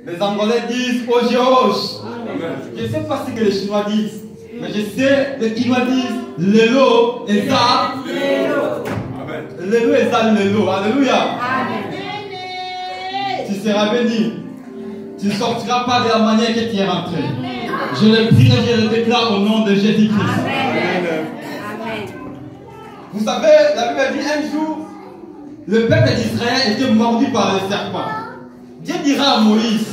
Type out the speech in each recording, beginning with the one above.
Les Angolais disent Ojeosh. Je ne sais pas ce que les Chinois disent, mais je sais les Chinois disent Lelo et ça. Lelo et ça, Lelo. Alléluia. Tu seras béni. Tu ne sortiras pas de la manière que tu es rentré. Je le prie et je le déclare au nom de Jésus-Christ. Vous savez, la Bible dit un jour, le peuple d'Israël était mordu par le serpent. Dieu dira à Moïse,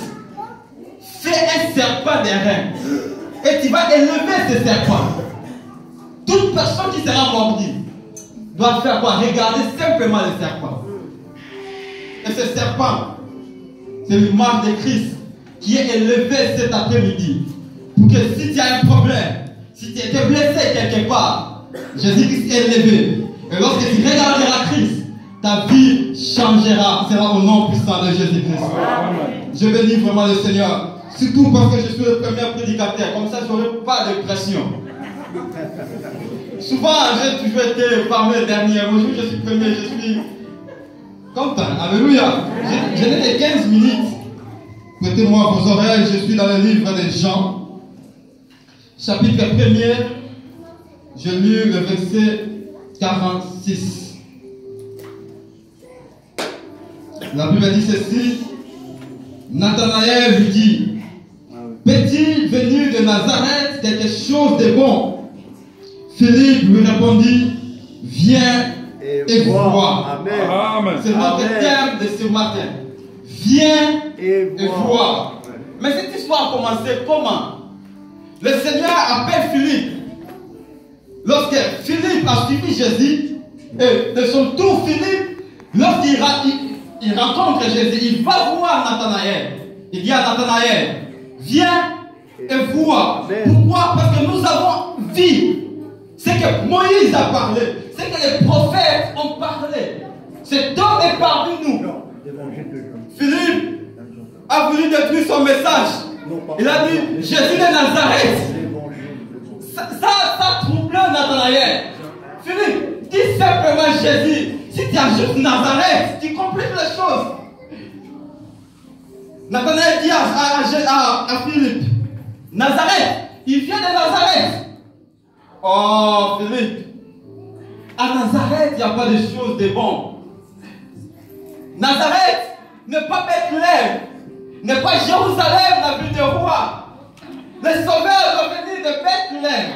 fais un serpent d'airain et tu vas élever ce serpent. Toute personne qui sera mordue doit faire quoi? Regarder simplement le serpent. Et ce serpent, c'est l'image de Christ qui est élevé cet après-midi. Pour que si tu as un problème, si tu étais blessé quelque part, Jésus-Christ est élevé. Et lorsque tu regarderas Christ, ta vie changera. C'est au nom puissant de Jésus-Christ. Je bénis vraiment le Seigneur. Surtout parce que je suis le premier prédicateur. Comme ça, je n'aurai pas de pression. Souvent, j'ai toujours été parmi les derniers. Aujourd'hui, je suis premier. Je suis content. Alléluia. Je n'ai que 15 minutes. Prêtez-moi vos oreilles. Je suis dans le livre de Jean. Chapitre 1er. Je lis le verset 46. La Bible dit ceci. Nathanaël lui dit, peut-il venir de Nazareth quelque chose de bon? Philippe lui répondit, viens et vois. C'est notre thème de ce matin. Viens et vois. Mais cette histoire a commencé comment? Le Seigneur appelle Philippe. Lorsque Philippe a suivi Jésus, et de son tour Philippe, lorsqu'il rencontre Jésus, il va voir Nathanaël. Il dit à Nathanaël, viens et vois. Pourquoi? Parce que nous avons vu ce que Moïse a parlé, ce que les prophètes ont parlé. Cet homme est parmi nous. Philippe a voulu détruire son message. Il a dit, Jésus de Nazareth. Ça a troublé Nathanaël. Philippe, dis simplement Jésus. Si tu ajoutes Nazareth, tu compliques les choses. Nathanaël dit à Philippe, Nazareth, il vient de Nazareth. Oh Philippe, à Nazareth, il n'y a pas de choses de bon. Nazareth n'est pas Bethléem, n'est pas Jérusalem, la ville de roi. Le sauveur doit venir de Bethléem,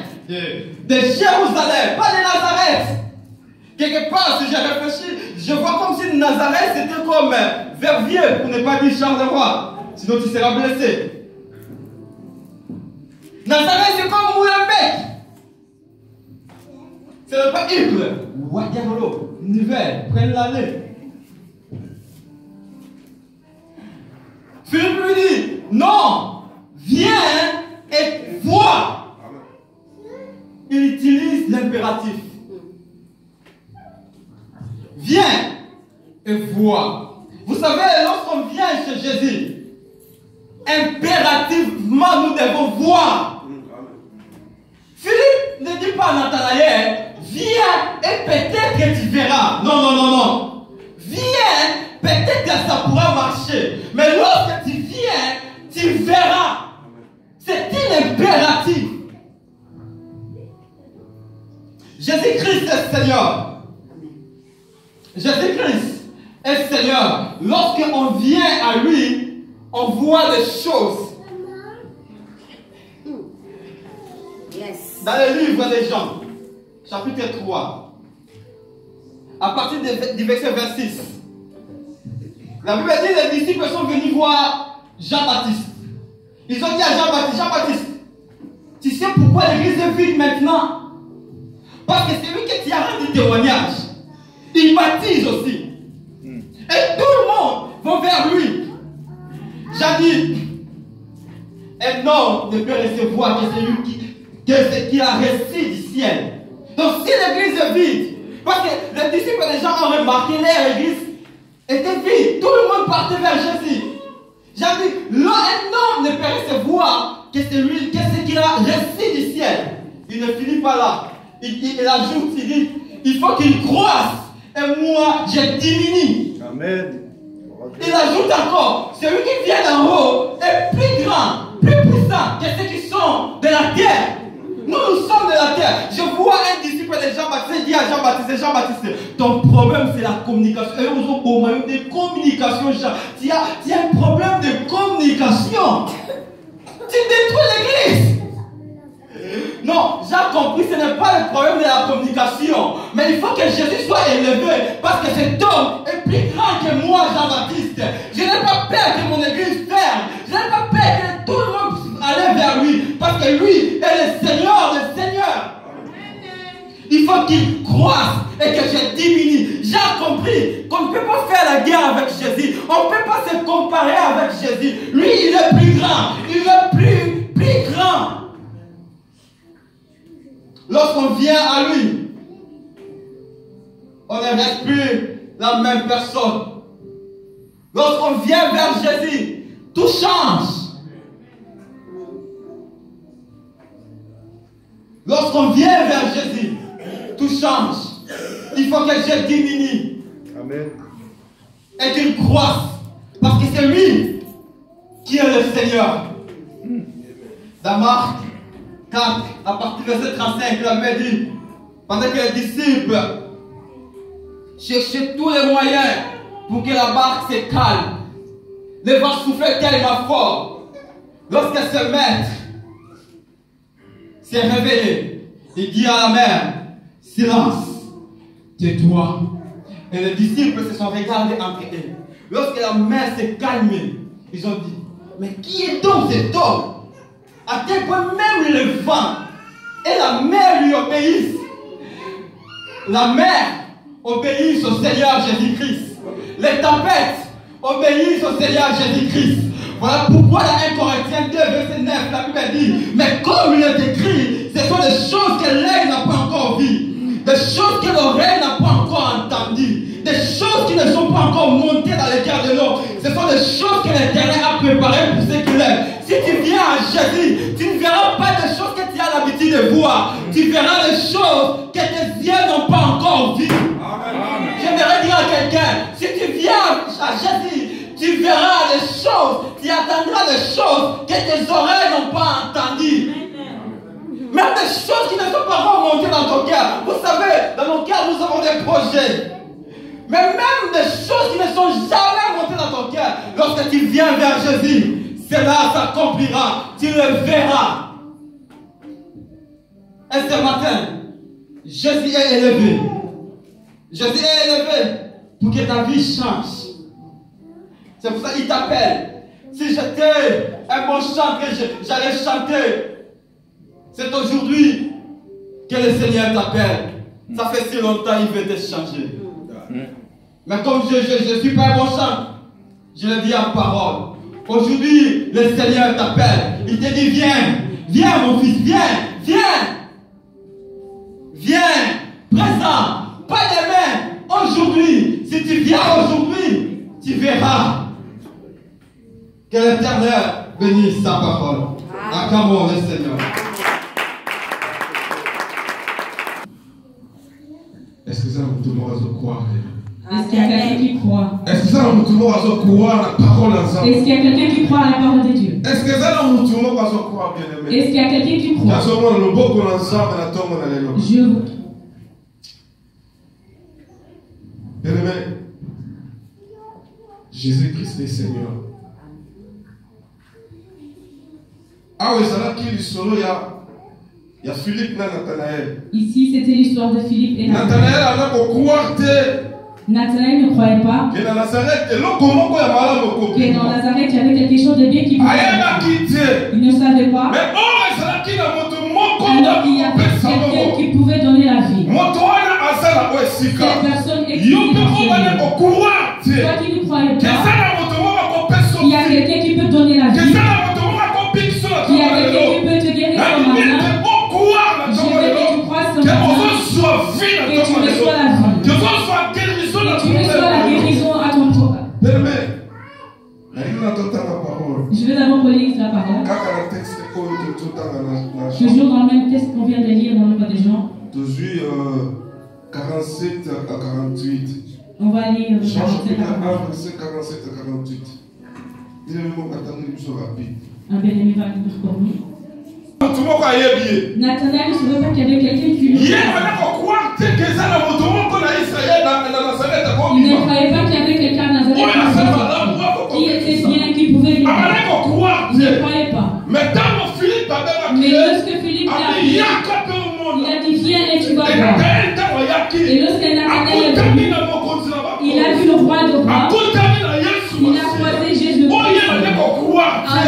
de Jérusalem, pas de Nazareth. Quelque part, si j'ai réfléchi, je vois comme si Nazareth c'était comme Verviers, pour ne pas dire Charleroi. Sinon tu seras blessé. Nazareth c'est comme Moulin-Bec. C'est pas Ypres, Ouagadougou, Nivelles, prenne l'allée. Philippe lui dit, non, viens et vois. Il utilise l'impératif. Viens et vois. Vous savez, lorsqu'on vient chez Jésus, impérativement nous devons voir. Philippe ne dit pas à Nathanaël, viens et peut-être que tu verras. Non, non, non, non. Viens, peut-être que ça pourra marcher. Mais lorsque tu viens, tu verras. C'est un impératif. Jésus-Christ est Seigneur. Jésus-Christ est Seigneur. Lorsqu'on vient à lui, on voit des choses. Yes. Dans le livre des Jean, chapitre 3, à partir du verset 26, la Bible dit que les disciples sont venus voir Jean-Baptiste. Ils ont dit à Jean-Baptiste, Jean-Baptiste, tu sais pourquoi l'église est vide maintenant? Parce que c'est lui qui a rendu témoignage. Il baptise aussi. Et tout le monde va vers lui. J'ai dit, un homme ne peut recevoir que celui qui a reçu du ciel. Donc si l'église est vide, parce que les disciples des gens ont remarqué leur église était vide, tout le monde partait vers Jésus. J'ai dit, là un homme ne peut recevoir que ce qu'il a reçu du ciel. Il ne finit pas là. Il ajoute, il dit, il faut qu'il croisse. Et moi, je diminue. Amen. Il ajoute encore, celui qui vient d'en haut est plus grand, plus puissant que ceux qui sont de la terre. Nous sommes de la terre. Je vois un disciple de Jean-Baptiste, il dit à Jean-Baptiste, Jean-Baptiste, ton problème c'est la communication. Et nous avons au moins de communication, Jean. Tu as un problème de communication. Tu détruis l'église. Non, j'ai compris, ce n'est pas le problème de la communication. Mais il faut que Jésus soit élevé. Parce que cet homme est plus grand que moi, Jean-Baptiste. Je n'ai pas peur que mon église ferme. Je n'ai pas peur que tout le monde puisse aller vers lui. Parce que lui est le Seigneur des Seigneurs. Il faut qu'il croisse et que je diminue. J'ai compris qu'on ne peut pas faire la guerre avec Jésus. On ne peut pas se comparer avec Jésus. Lui, il est plus grand. Il est plus grand. Lorsqu'on vient à lui, on ne reste plus la même personne. Lorsqu'on vient vers Jésus, tout change. Lorsqu'on vient vers Jésus, tout change. Il faut que je diminue. Amen. Et qu'il croisse. Parce que c'est lui qui est le Seigneur. Dans Marc 4, à partir du verset 35, il avait dit, pendant que les disciples cherchaient tous les moyens pour que la barque se calme, le vent soufflait tellement fort. Lorsque ce maître s'est réveillé, il dit à la mer, silence, tais-toi. Et les disciples se sont regardés entre eux. Lorsque la mer s'est calmée, ils ont dit, mais qui est donc cet homme? À tel point même le vent et la mer lui obéissent. La mer obéit au Seigneur Jésus-Christ. Les tempêtes obéissent au Seigneur Jésus-Christ. Voilà pourquoi dans 1 Corinthiens 2, verset 9, la Bible dit, mais comme il est écrit, ce sont des choses que l'œil n'a pas encore vues, des choses que l'oreille n'a pas encore entendues, des choses qui ne sont pas encore montées dans les cœurs de l'homme. Ce sont des choses que l'Éternel a préparées pour ceux qui l'aiment. Si tu viens à Jésus, tu ne verras pas des choses que tu as l'habitude de voir. Tu verras des choses que tes yeux n'ont pas encore vues. J'aimerais dire à quelqu'un, si tu viens à Jésus, tu verras des choses, tu attendras des choses que tes oreilles n'ont pas entendues. Même des choses qui ne sont pas remontées dans ton cœur. Vous savez, dans nos cœurs, nous avons des projets. Mais même des choses qui ne sont jamais montées dans ton cœur, lorsque tu viens vers Jésus, cela s'accomplira, tu le verras. Et ce matin, Jésus est élevé. Jésus est élevé pour que ta vie change. C'est pour ça qu'il t'appelle. Si j'étais un bon chanteur, j'allais chanter. C'est aujourd'hui que le Seigneur t'appelle. Ça fait si longtemps qu'il veut te changer. Mais comme je ne suis pas un bon chanteur, je le dis en parole. Aujourd'hui, le Seigneur t'appelle. Il te dit, viens, viens mon fils, viens, viens. Viens, présent, pas demain, aujourd'hui. Si tu viens aujourd'hui, tu verras que l'Éternel bénisse sa parole. Acclamons le Seigneur. Est-ce que ça tout le monde va croire? Est-ce qu'il y a quelqu'un qui croit? Est-ce que ça tout le monde va croire la parole ensemble? Est-ce qu'il y a quelqu'un qui croit à la parole de Dieu? Est-ce que ça tout le monde va croire, bien aimé? Est-ce qu'il y a quelqu'un qui croit? Je vous. Bien aimé, Jésus-Christ est Seigneur. Ah oui, ça là qui est solo, il y a Philippe et Nathanaël. Ici, c'était l'histoire de Philippe et Nathanaël. Nathanaël a croire. Nathanaël ne croyait pas Que dans Nazareth, il y avait quelque chose de bien qui pouvait. Il ne savait pas. Alors il y avait quelqu'un qui pouvait donner la vie. Cette personne existe. Toi qui ne croyais pas, il y a quelqu'un qui peut donner la vie. Il y a quelqu'un qui peut te guérir ce matin. Je veux que tu crois ce matin. Que tu reçois la vie. Que tu reçois la guérison à ton tour. Je vais d'abord relire la parole. Toujours dans le même texte qu'on vient de lire dans le livre des Jean. 47 à 48. On va lire Jean chapitre 1, 47. verset 47 à 48. Il est même attendre une chose rapide. Un bien-aimé va nous former. Tout le monde a yébié. Nathanaël ne savait pas qu'il y avait quelqu'un qui lui. Il ne croyait pas qu'il y avait quelqu'un à Nazareth qui était bien, qui pouvait lui. Il ne croyait pas. Mais lorsque Philippe l'a appelé, il a dit viens et tu vas voir. Et lorsque Nathanaël est venu, il a vu le roi de rois. Il a croisé Jésus. Ah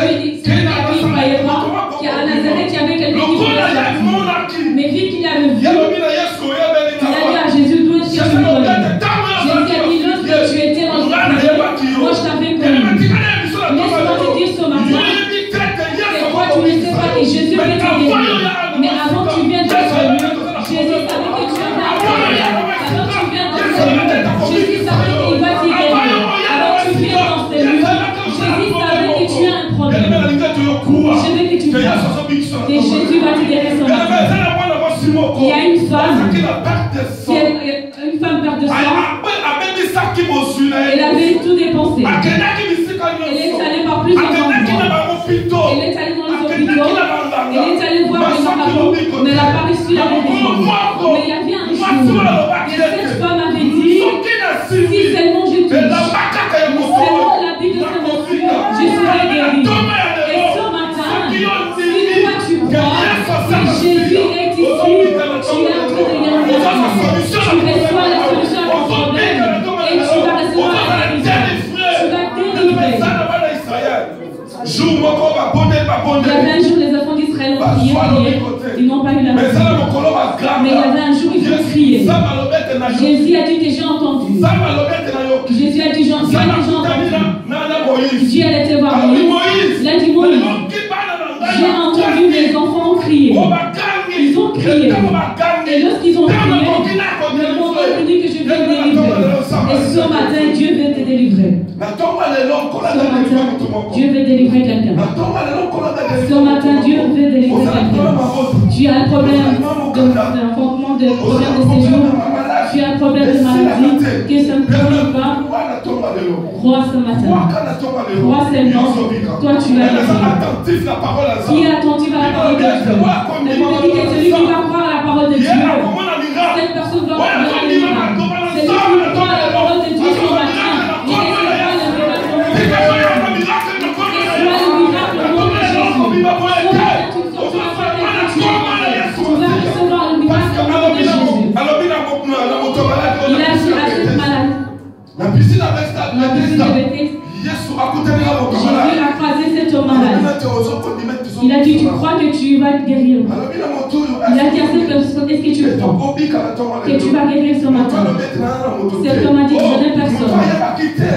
oui, c'est lui qui ne croyait pas qu'à Nazareth il y avait quelqu'un qui pouvait sortir. Mais vite qu'il a vu, il a dit à Jésus, d'où est-ce que tu me connais? Jésus a dit, lorsque tu étais dans le prison, moi je t'avais connu. Laisse-moi te dire ce matin, et toi tu ne sais pas que Jésus peut te guérir. Mais avant que tu viennes dans ce lieu, Jésus savait que tu avais un problème. Avant que tu viennes dans ce lieu, Jésus savait qu'il va t'y guérir. Avant que tu viennes dans ce lieu, Jésus savait que tu as un problème. Je veux que tu crois que Jésus va te guérir ce matin. Il y a une femme perte de sang. Elle avait tout dépensé. Elle est allée par plusieurs endroits. Elle est allée dans les hôpitaux. Elle est allée voir les marabouts. Mais elle n'a pas reçu la guérison. Mais il y avait un jour. Et cette femme avait dit, si seulement je touche, seulement la Bible de sa mesure, je serai guérie. Et ce matin, si toi tu crois que Jésus est ici, tu es en train de gagner. Tu reçois la solution à ton problème et tu vas recevoir la guérison. Tu vas délivrer. Il y avait un jour, les enfants d'Israël ont prié, ils n'ont pas eu la réponse. Mais il y avait un jour, ils ont crié. Jésus a dit que j'ai entendu. Jésus a dit, j'ai entendu. Dieu allait te voir Moïse. Il a dit, Moïse, j'ai entendu mes enfants crier. Ils ont crié. Et lorsqu'ils ont crié, le moment dit que je vais te délivrer. Et ce matin, Dieu veut te délivrer. Ce matin, Dieu veut délivrer quelqu'un. Ce matin, Dieu veut délivrer quelqu'un. Tu as un problème d'enfantement, de problème de séjour. Tu as un problème de maladie que ça ne tombe pas. Crois ce matin. Crois seulement. Toi, tu vas guérir. Qui est attentif à la parole de Dieu? La Bible dit que celui qui va croire à la parole de Dieu, cette personne va croire à la miracle. Celui qui croit à la parole de Dieu ce matin, il recevra le miracle. Il recevra le miracle au nom de Jésus. Tu vas recevoir le miracle au nom de Jésus. Il a dit à cette malade. La piscine de Bethesda. Jésus a croisé cet homme malade. Il a dit, tu crois que tu vas te guérir? Il a dit à cette personne, est-ce que tu crois que tu vas guérir ce matin? Cet homme a dit, je n'ai personne.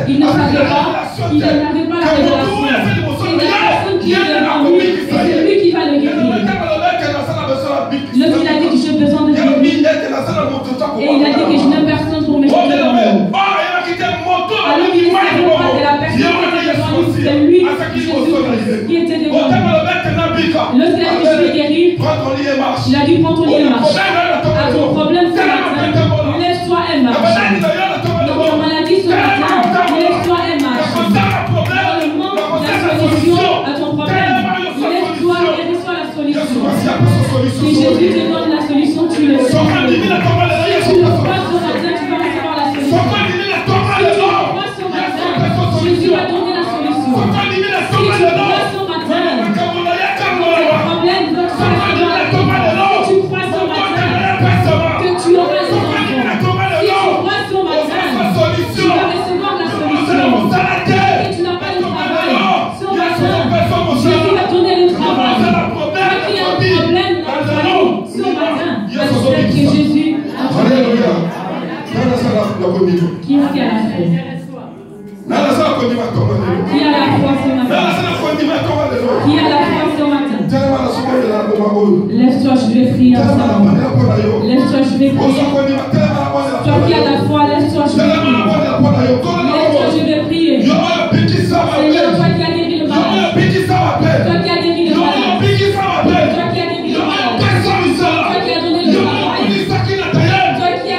Il ne savait pas, il n'avait pas la révélation. C'est la personne qui est devant lui, et c'est lui qui va le guérir. Lorsqu'il a dit que j'ai besoin de guérir, et il a dit que je n'ai personne pour me guérir. Alors il ne savait pas de la personne qui était devant lui, c'est lui, Jésus, qui était devant lui. Lorsqu'il a dit je vais guérir, il a dit prends ton lit et marche. À ton problème ce matin, lève-toi et marche. Dans ta maladie ce matin, lève-toi et marche. Dans le monde, la solution à ton problème, lève-toi et reçois la solution. Si Jésus te donne la solution, tu le sais. Si tu le crois ce matin, tu vas recevoir la solution. Jésus va donner la solution. Si tu crois ce matin, le problème va se résoudre. Si tu crois ce matin que tu auras les enfants, si tu crois ce matin, tu vas recevoir la solution. Et tu n'as pas le travail, ce matin, Jésus va donner le travail. Toi qui as un problème dans la famille, ce matin, accepte que Jésus a donné le travail. Qui est-ce qui a la foi? Qui a la foi ce matin? Qui a la foi ce matin? Lève-toi, je vais prier ensemble. Lève-toi, je vais prier. Toi qui as la foi, lève-toi, je vais prier. Lève-toi, je vais prier. Seigneur, toi qui as guéri le malade. Toi qui as guéri le malade. Toi qui as guéri le malade. Toi qui as donné le travail. Toi qui as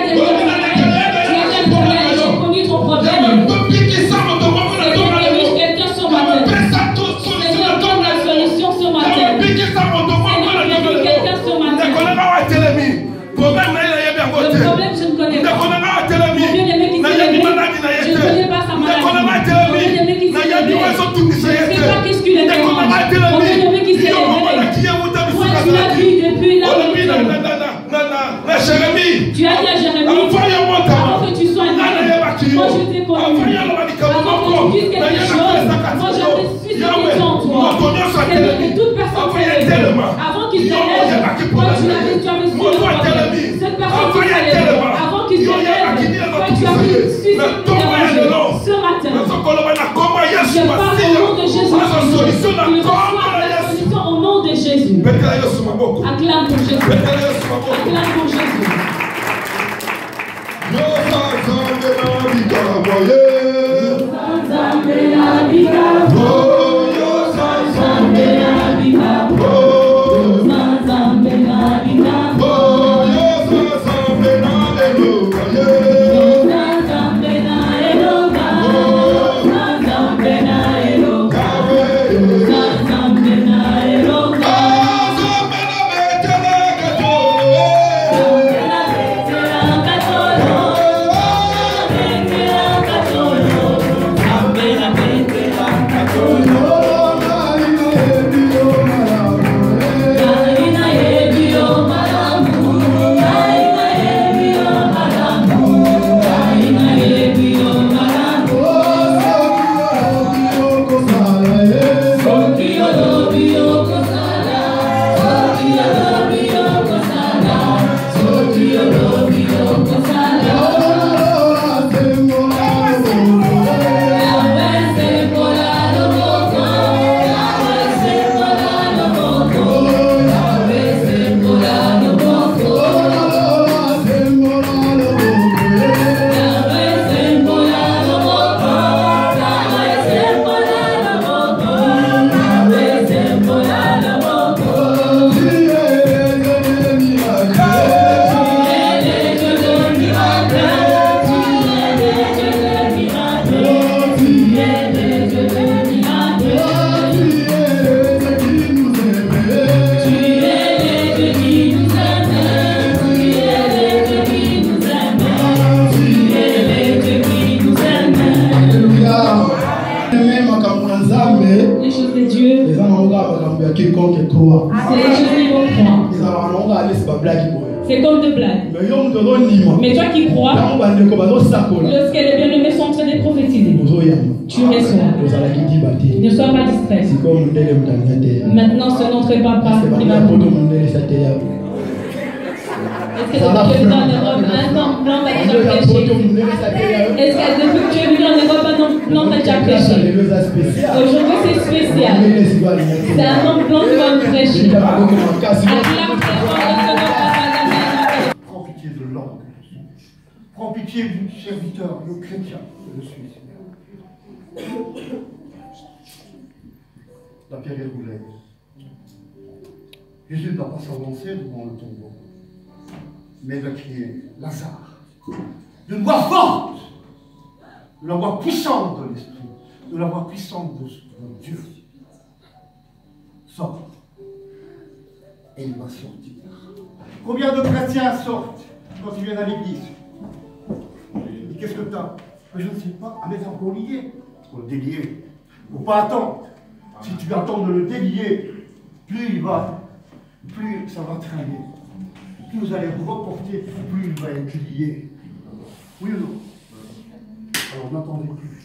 guéri le malade. Tu as un problème, je connais pas qu'est-ce qui le dérange. On est nommé qui s'est révélé. Toi, tu l'as vu depuis la vérité. Tu as dit à Jérémie, avant que tu sois né, moi je t'ai connu. Avant que tu dises quelque chose, moi j'avais su ce qui était en toi. C'est-à-dire que toute personne s'est levée. Avant qu'il s'élève, toi tu avais su le connaître. Cette personne qui s'est levée, avant qu'il s'élève, toi tu avais su ce qui était ce matin. Je parle au nom de Jésus. Tu reçois la solution au nom de Jésus. Acclame pour Jésus. Acclame pour Jésus. Les choses de Dieu, c'est les choses qu'on croit. C'est comme de blagues. Mais toi qui crois, lorsque les bien-aimés sont en train de prophétiser, tu reçois. Ne sois pas distrait. Maintenant, ce notre papa, est-ce que depuis que tu es venu en Europe, un temps blanc t'a déjà prêché? Est-ce que depuis que tu es venu en Europe, un temps blanc t'a déjà prêché? Aujourd'hui, c'est spécial. C'est un homme blanc qui va nous prêcher. Prends pitié de l'homme. Prends pitié du serviteur, le chrétien que je suis. La pierre est roulée. Jésus ne va pas s'avancer devant le tombeau, mais va crier Lazare. D'une voix forte, de la voix puissante de l'Esprit, de la voix puissante de Dieu. Sort. Et il va sortir. Combien de chrétiens sortent quand ils viennent à l'église? Et qu'est-ce que tu as? Je ne sais pas. Ah, mais c'est encore lié. Il faut le délier. Il ne faut pas attendre. Si tu attends de le délier, plus ça va traîner. Plus vous allez vous reporter, plus il va être lié. Oui ou non? Alors n'attendez plus.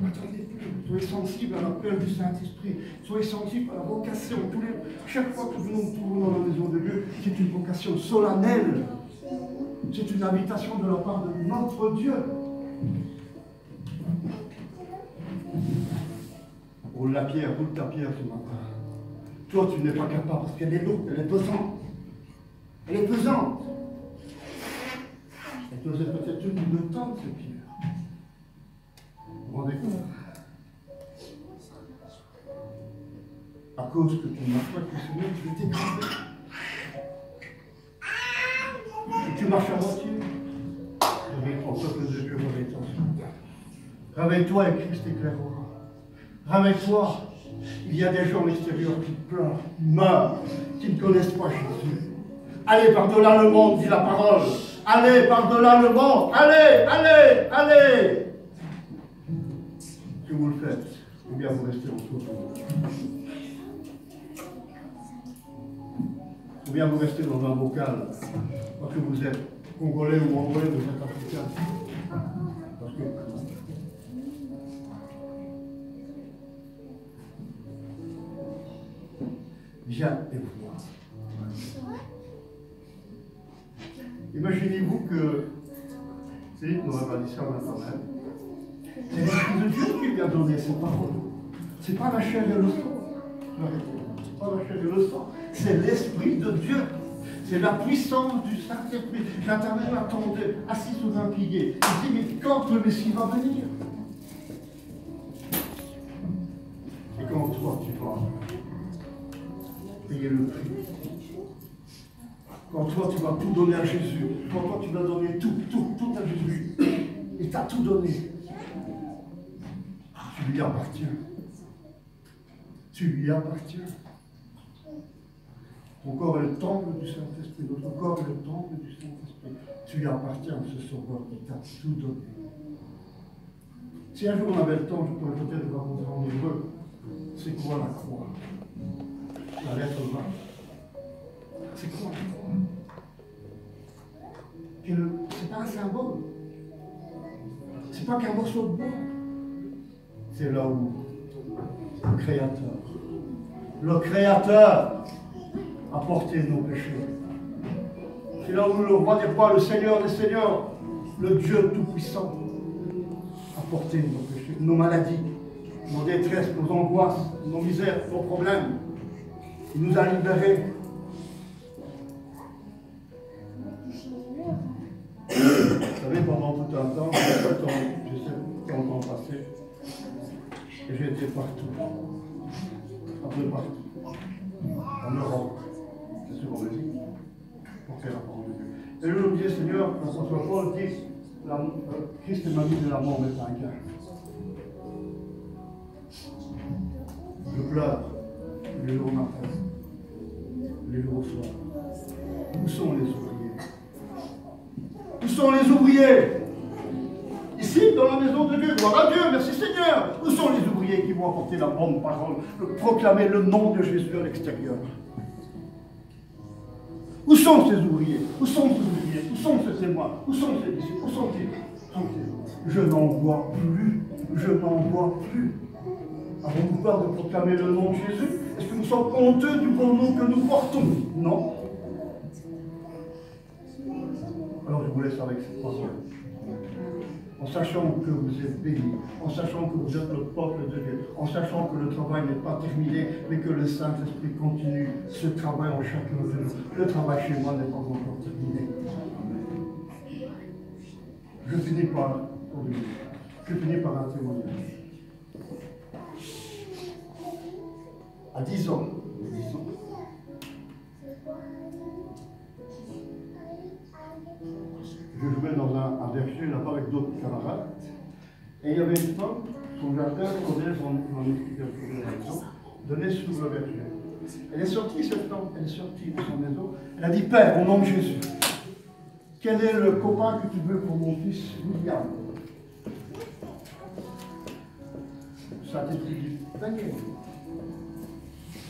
N'attendez plus. Soyez sensibles à l'appel du Saint-Esprit. Soyez sensibles à la vocation. Chaque fois que nous nous trouvons dans la maison de Dieu, c'est une vocation solennelle. C'est une invitation de la part de notre Dieu. Roule la pierre, roule ta pierre ce matin. Toi, tu n'es pas capable parce qu'elle est lourde, elle est pesante. Elle est pesante. Et toi, c'est peut-être une de temps, cette pierre. Vous vous rendez compte? À cause que tu n'as pas consommé, tu es écrasé. Et tu marches à moitié. Réveille-toi, peuple de Dieu, réveille-toi. Réveille-toi et Christ éclairera. Réveille-toi. Il y a des gens à l'extérieur qui pleurent, qui meurent, qui ne connaissent pas Jésus. Allez par-delà le monde, dit la parole. Allez par-delà le monde. Allez, allez, allez. que vous le faites, ou bien vous restez entre vous. Ou bien vous restez dans un bocal, parce que vous êtes congolais ou angolais, vous êtes africain. Parce que viens et vois. Imaginez-vous que Philippe n'aurait pas dit ça maintenant même. C'est l'Esprit de Dieu qui lui a donné ces paroles. Ce n'est pas la chair et le sang. C'est pas la chair et le sang. C'est l'Esprit de Dieu. C'est la puissance du Saint-Esprit. Nathanaël attendait, assis sur un pilier. Il dit, mais quand le Messie va venir? Et quand toi, tu vas payer le prix. Quand toi, tu vas tout donner à Jésus. Quand toi, tu vas donner tout à Jésus. Il t'a tout donné. Tu lui appartiens. Tu lui appartiens. Ton corps est le temple du Saint-Esprit. Notre corps est le temple du Saint-Esprit. Tu lui appartiens, ce sauveur qui t'a tout donné. Si un jour on avait le temps, je pourrais peut-être raconter en hébreu. C'est quoi la croix? La lettre 20. C'est quoi la croix? C'est pas un symbole. C'est pas qu'un morceau de bois. C'est là où le Créateur a porté nos péchés. C'est là où le roi des rois, le Seigneur des seigneurs, le Dieu tout-puissant a porté nos péchés, nos maladies, nos détresses, nos angoisses, nos misères, nos problèmes. Il nous a libérés. Vous savez, pendant tout un temps, je sais quel temps passé, et j'ai été partout, un peu partout, en Europe, c'est sûr, en Belgique, pour faire la parole de Dieu. Et je me disais, Seigneur, l'apôtre Paul dit, Christ m'a mis de la mort, mais un gain. Je pleure les jours matin, les jours au soir. Où sont les ouvriers? Où sont les ouvriers? Ici, dans la maison de Dieu, gloire à Dieu, merci Seigneur. Où sont les ouvriers qui vont apporter la bonne parole, proclamer le nom de Jésus à l'extérieur? Où sont ces ouvriers? Où sont ces ouvriers? Où sont ces témoins? Où sont ces disciples? Où sont-ils? Je n'en vois plus. Je n'en vois plus. Avons-nous peur de proclamer le nom de Jésus? Est-ce que nous sommes honteux du bon nom que nous portons? Non. Alors je vous laisse avec cette parole. En sachant que vous êtes bénis, en sachant que vous êtes le peuple de Dieu, en sachant que le travail n'est pas terminé, mais que le Saint-Esprit continue ce travail en chacun de nous. Le travail chez moi n'est pas encore terminé. Je finis par un témoignage. À 10 ans, je jouais dans un verger là-bas avec d'autres camarades. Et il y avait une femme, son jardin, donnait sur le verger. Elle est sortie, cette femme, elle est sortie de son maison. Elle a dit, Père, au nom de Jésus, quel est le copain que tu veux pour mon fils William? Ça a été dit, Daniel.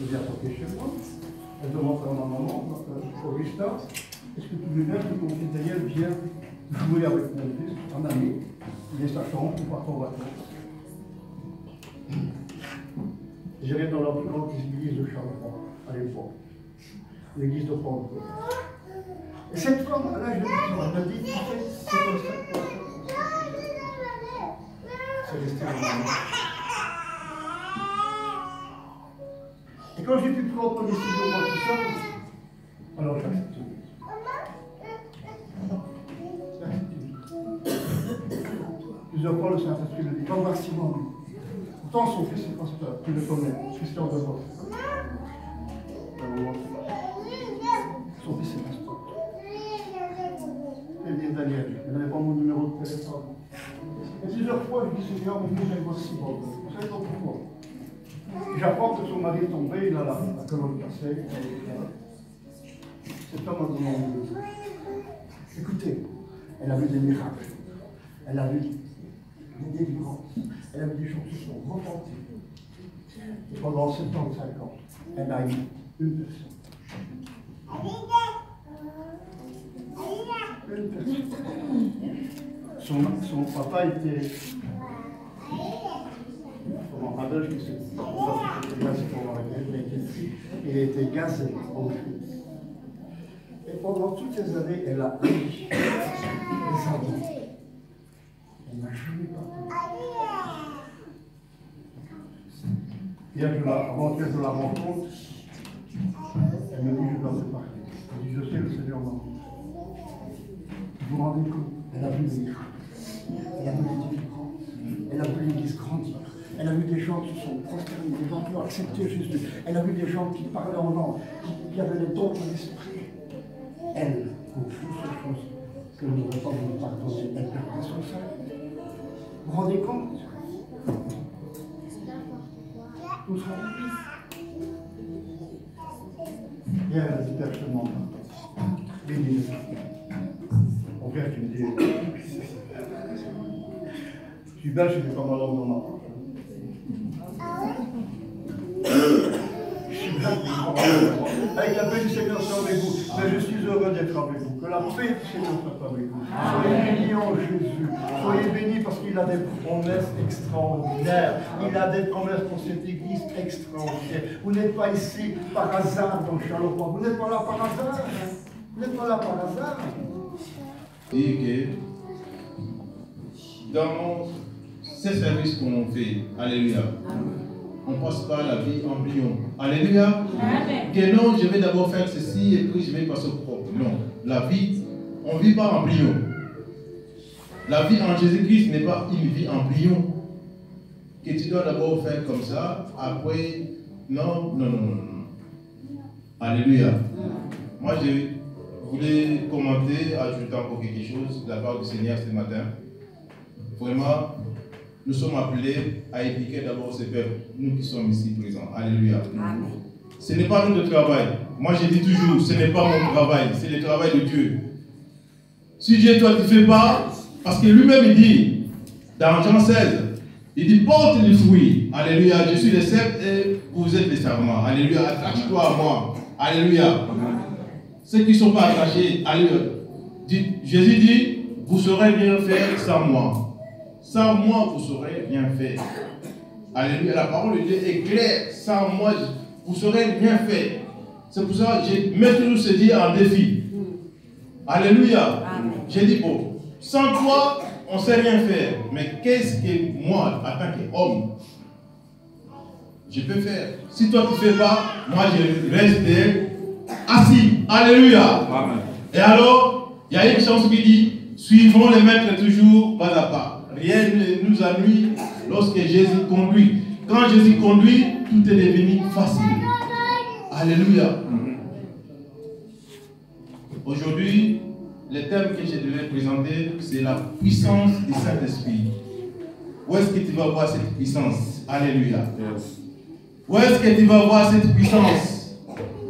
Je viens toquer chez moi. Elle demande à ma maman, Augustin, est-ce que tu veux bien que ton fils Daniel vienne jouer avec mon fils, un ami? Il est sa chambre, il part en vacances. J'allais dans la plus grande église de Charleroi, à l'époque, l'église de Pentecôte. Et cette femme, à l'âge de 10 ans, elle m'a dit, tu sais, c'est comme ça. C'est resté dans ma main. Et quand j'ai pu prendre une décision moi tout seul, alors j'ai accepté. Plusieurs fois, le Saint-Esprit me dit, va voir Simon. Pourtant, son fils est pasteur, tu le connais, Christian de Vos. Son fils est pasteur. Et dit Daniel, il n'avait pas mon numéro de téléphone. Et plusieurs fois, je dis, Seigneur, mon fils est voir Simon. Vous savez pas pourquoi? J'apprends que son mari est tombé, il a la colonne cassée. Cette femme a demandé. Écoutez, elle a vu des miracles. Elle a vu des délivrances. Elle a vu des gens qui se sont repentis. Et pendant 75 ans, elle a eu une personne. Une personne. Son papa était... Comment on appelle, je ne sais pas, il était gazé au Christ. Et pendant toutes ces années, elle a eu des enfants. Elle n'a jamais parlé. Hier, avant que je la rencontre, elle me dit, je dois te parler. Elle dit, je sais, le Seigneur m'a dit. Vous vous rendez compte? Elle a vu les miracles. Elle a vu les délivrances. Elle a vu l'Église grandir. Elle a vu des gens qui sont prosternés, des gens qui ont accepté Jésus. Elle a vu des gens qui parlaient en langue, qui avaient les dons de l'esprit. Elle, pour toutes ces choses que nous ne pouvons pas vous pardonner, elle perdait son salut. Vous vous rendez compte? Nous serons hier, elle a dit Père, je te demande bénis le mon père qui me dit je suis belge, je n'ai pas ma langue dans ma bouche. Je suis belge, avec la paix du Seigneur soit avec vous. Mais je suis heureux d'être avec vous. Que la paix du Seigneur soit avec vous. Soyez bénis en Jésus. Soyez bénis parce qu'il a des promesses extraordinaires. Il a des promesses pour cette église extraordinaire. Vous n'êtes pas ici par hasard dans Charleroi. Vous n'êtes pas là par hasard. Vous n'êtes pas là par hasard. Et que dans ces services qu'on fait, alléluia, on ne passe pas la vie en brouillon. Alléluia. Amen. Que non, je vais d'abord faire ceci et puis je vais passer au propre. Non, la vie, on ne vit pas en brouillon. La vie en Jésus-Christ n'est pas une vie en brouillon. Que tu dois d'abord faire comme ça, après, non. Alléluia. Moi, je voulais commenter, ajouter encore quelque chose de la part du Seigneur ce matin. Vraiment, nous sommes appelés à éduquer d'abord ces peuples, nous qui sommes ici présents. Alléluia. Amen. Ce n'est pas notre travail. Moi, je dis toujours, ce n'est pas mon travail, c'est le travail de Dieu. Si Dieu, toi, tu ne fais pas, parce que lui-même, il dit, dans Jean 16, il dit, porte les fruits. Alléluia. Je suis le cep et vous êtes les serments. Alléluia. Attache-toi à moi. Alléluia. Amen. Ceux qui ne sont pas attachés, alléluia. Jésus dit, vous saurez bien faire sans moi. Sans moi, vous saurez rien faire. Alléluia. La parole de Dieu est claire. Sans moi, vous saurez rien faire. C'est pour ça que je mets toujours ce dire en défi. Alléluia. J'ai dit, bon, sans toi, on ne sait rien faire. Mais qu'est-ce que moi, en tant qu'homme, je peux faire? Si toi, tu ne fais pas, moi, je reste assis. Alléluia. Amen. Et alors, il y a une chanson qui dit, suivons les maîtres toujours pas à pas. Rien ne nous ennuie lorsque Jésus conduit. Quand Jésus conduit, tout est devenu facile. Alléluia. Aujourd'hui, le thème que je devais présenter, c'est la puissance du Saint-Esprit. Où est-ce que tu vas voir cette puissance? Alléluia. Yes. Où est-ce que tu vas voir cette puissance?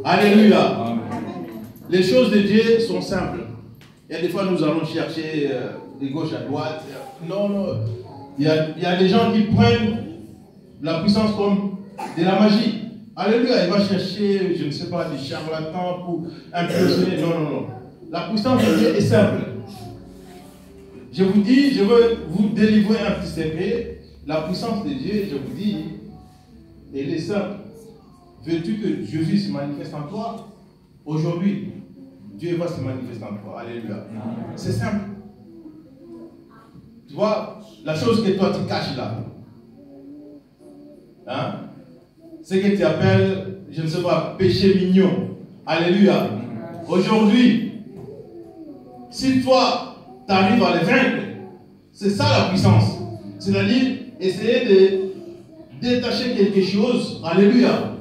Alléluia. Amen. Les choses de Dieu sont simples. Et des fois, nous allons chercher de gauche à droite. Non. Il y a des gens qui prennent la puissance comme de la magie. Alléluia. Il va chercher, je ne sais pas, des charlatans pour impressionner. Non. La puissance de Dieu est simple. Je vous dis, je veux vous délivrer un petit secret. La puissance de Dieu, je vous dis, elle est simple. Veux-tu que Jésus se manifeste en toi? Aujourd'hui, Dieu va se manifester en toi. Alléluia. C'est simple. Tu vois, la chose que toi tu caches là, hein, c'est que tu appelles, je ne sais pas, péché mignon. Alléluia. Aujourd'hui, si toi, tu arrives à les vaincre, c'est ça la puissance. C'est-à-dire, essayer de détacher quelque chose. Alléluia.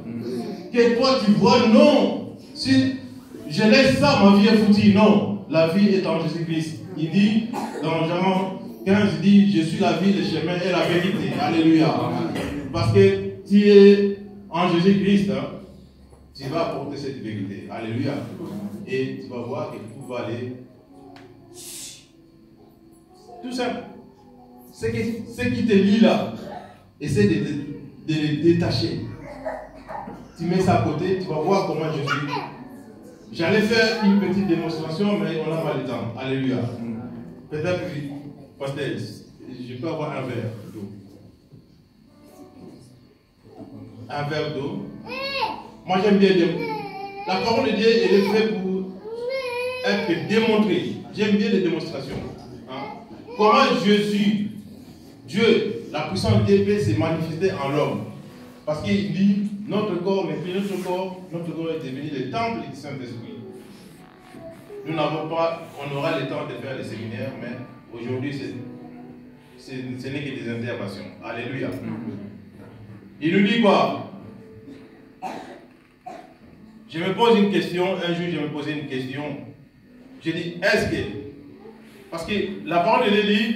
Que toi, tu vois, non. Si je laisse ça, ma vie est foutue. Non. La vie est en Jésus-Christ. Il dit, dans Jean 15, il dit, je suis la vie, le chemin et la vérité. Alléluia. Parce que tu es en Jésus-Christ, hein, tu vas apporter cette vérité. Alléluia. Et tu vas voir que tout va aller. Tout simple. Ce qui te lie là, essaie de les détacher. Tu mets ça à côté, tu vas voir comment je suis. J'allais faire une petite démonstration, mais on n'a pas le temps. Alléluia. Peut-être que, pasteur, je peux avoir un verre d'eau. Un verre d'eau. Moi j'aime bien la parole de Dieu, elle est faite pour être démontrée. J'aime bien les démonstrations. Hein? Comment Jésus, Dieu, la puissance de Dieu peut se manifester en l'homme. Parce qu'il dit, notre corps n'est plus notre corps est devenu le temple du Saint-Esprit. Nous n'avons pas, on aura le temps de faire les séminaires, mais aujourd'hui, ce n'est que des interventions. Alléluia. Il nous dit quoi? Je me pose une question, un jour je me posais une question. Je dis, est-ce que, parce que la parole de Dieu dit,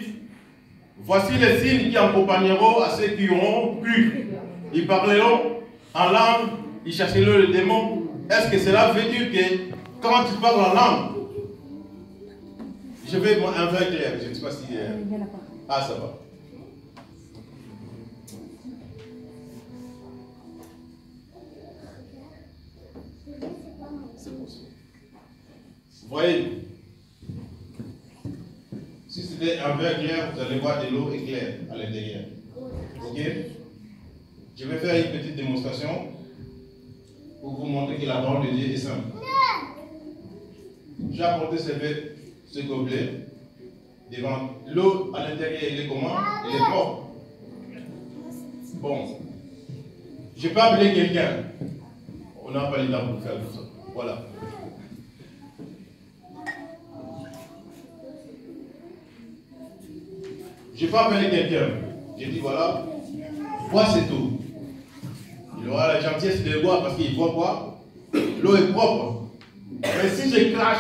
voici les signes qui accompagneront à ceux qui auront cru. Ils parleront en langue, ils chercheront le démon. Est-ce que cela veut dire que quand tu parles en langue, je vais un verre clair, je ne sais pas si... Ah, ça va. Vous voyez, si c'était un verre clair, vous allez voir de l'eau éclair à l'intérieur. Ok? Je vais faire une petite démonstration pour vous montrer que la parole de Dieu est simple. J'ai apporté ce gobelet devant l'eau à l'intérieur. Elle est comment? Elle est propre. Bon, je peux appeler quelqu'un. On n'a pas le temps pour faire tout ça. Voilà. Je peux appeler quelqu'un. Je dis voilà, bois cette eau. Il aura la gentillesse de le boire parce qu'il voit quoi? L'eau est propre. Mais si je crache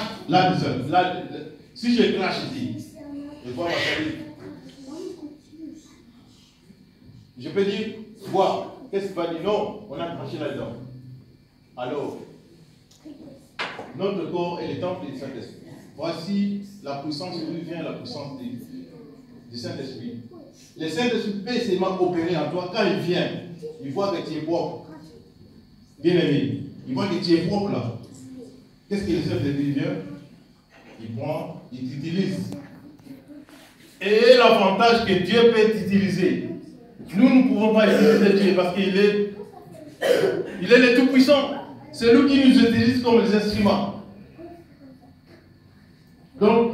si je crache ici, je vois ma famille. Je peux dire, bois. Qu'est-ce qu'il va dire? Non, on a craché là-dedans. Alors, notre corps est le temple du Saint-Esprit. Voici la puissance d'où vient la puissance du Saint-Esprit. Le Saint-Esprit peut seulement opérer en toi quand il vient. Il voit que tu es propre. Bien aimé, il voit que tu es propre là. Qu'est-ce que le Saint-Esprit vient? Il prend, il t'utilise. Et l'avantage que Dieu peut t'utiliser. Nous ne pouvons pas utiliser Dieu parce qu'il est le Tout-Puissant. C'est lui qui nous utilise comme les instruments. Donc,